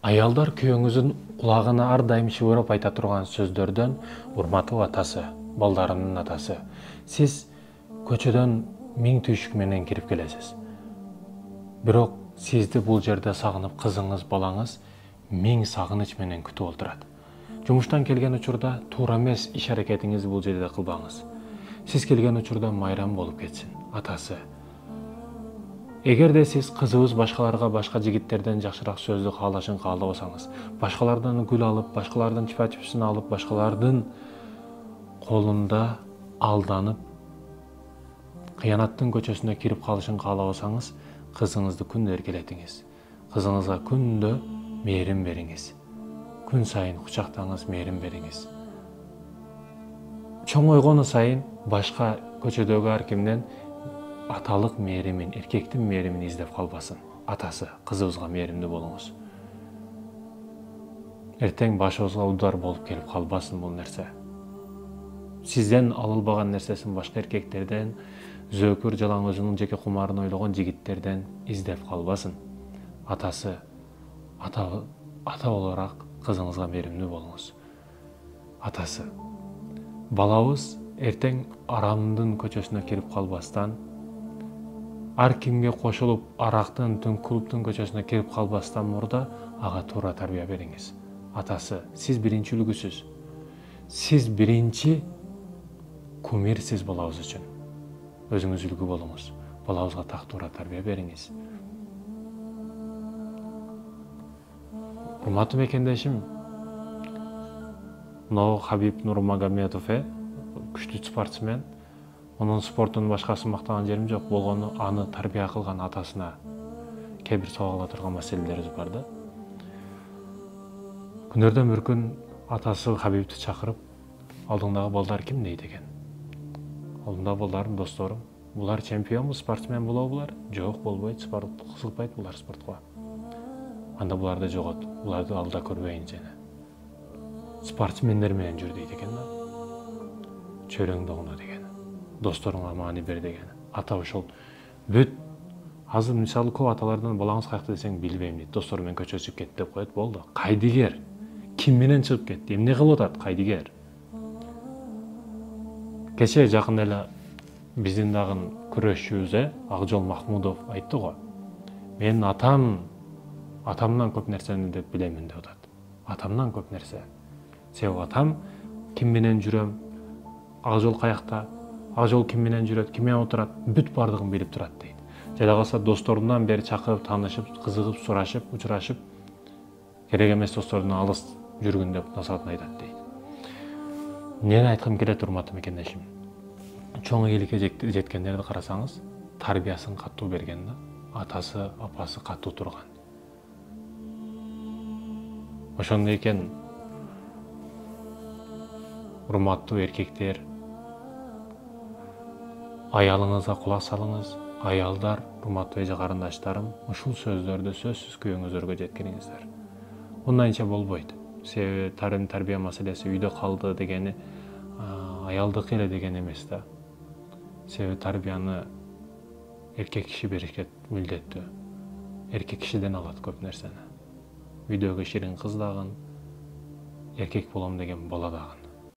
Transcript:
Аялдар күйөөңүздүн кулагына ар дайым шыбырып айта турган сөздөрдөн урматтуу атасы, балдарымдын атасы. Сиз көчөдөн миң түйшүк менен кирип келесиз. Бирок сизди бул жерде сагынып кызыңыз, балаңыз миң сагыныч менен күтүп отурат. Жумуштан келген учурда туура эмес иш аракетиңизди бул жерде кылбаңыз. Сиз келген учурда майрам болуп кетсин, атасы. Эгерде сиз кызыбыз башкаларга башка жигиттерден жакшыраак сөздү каалашын каалабасаңыз, башкалардан гүл алып, башкалардан чыпа-чыпысын алып, башкалардын колунда алданып, кыянаттын көчөсүнө кирип калышын каалабасаңыз, кызыңызды күндө эркелетиңиз. Кызыңызга күндө мээрим бериңиз. Күн сайын кучактаңыз, мээрим бериңиз. Чоңойгону сайын башка көчөдөгү ар кимден аталык мээримин, эркектин мээримин издеп калбасын. Атасы, кызыбызга мээримдүү болуңуз. Эртең башыбызга удар болуп келип калбасын бул нерсе. Сизден алынбаган нерсесин башка эркектерден, зөөкүр жалаң өзүнүн жеке кумарын ойлогон жигиттерден издеп калбасын. Атасы, ата болорак кызыңызга мээримдүү болуңуз. Атасы, балабыз эртең арамдын көчөсүнө кирип калбастан, ар кимге кошулуп арактын, клубтун көчөсүнө кирип калбастан мурда ага туура тарбия бериңиз. Атасы, сиз биринчи үлгүсүз. Сиз биринчи кумирсиз балабыз үчүн. Өзүңүз үлгү болуңуз. Балабызга так туура тарбия бериңиз. Урматтуу мекендешим, мынау Хабиб Нурмагомедов күчтүү спортсмен. Onun спорттун башкасын мактаган жерим жок, болгону аны тарбия кылган атасына кээ бир сабак ала турган маселелерибиз бар да. Күнөрдөн бир күн атасы Хабибти чакырып, алдыңдагы балдар ким дейт экен. Алдыңдагы балдарым, досторум, булар чемпионбу, спортсмен болобу булар? Жок, болбойт, спорт кызыкпайт булар спортко. Анда буларды жогот, буларды алда көрбөйүн жана. Спортсмендер менен жүр дейт экен да. Чөйрөңдү огуна деген. Досторуңа маани бер деген. Ата ошол бүт азыр мисалы көп аталардан балаңыз каякта десең билбейм дейт. Достору менен көчөгө чыгып кетти деп коет, болду. Кайдыгер? Ким менен чыгып кетти? Эмне кылып атат кайдыгер? Кече жакында эле биздин дагы күрөшчүбүз Акжол Махмудов айтты го. Мен атамдан көп нерсени деп билемин деп атат. Атамдан көп нерсе. Себеби атам ким менен жүрөм, Акжол каякта, Акжол ким менен жүрөт, ким менен отурат, бүт бардыгын билип турат дейт. Жада калса досторунан бери чакырып, таанышып, кызыгып, сурашып, учурашып, керек эмес досторунан алыс жүргүн деп насаатын айтат дейт. Эмнени айткым келет, урматтуу мекендешим? Чоң ийгиликке жеткендерди карасаңыз, тарбиясын катуу берген да, атасы, апасы катуу турган. Ошондой экен, урматтуу эркектер, аялыңызга кулак салыңыз. Аялдар, урматтуу эже карындаштарым, ушул сөздөрдү сөзсүз күйөөңүздөргө жеткириңиздер. Мындайча болбойт. Себеби тарбия маселеси үйдө калды дегени аялдыкы эле деген эмес да. Себеби тарбияны эркек киши беришке милдеттүү. Эркек кишиден алат көп нерсени. Үйдөгү ширин кыз дагы, эркек болом деген бала дагы.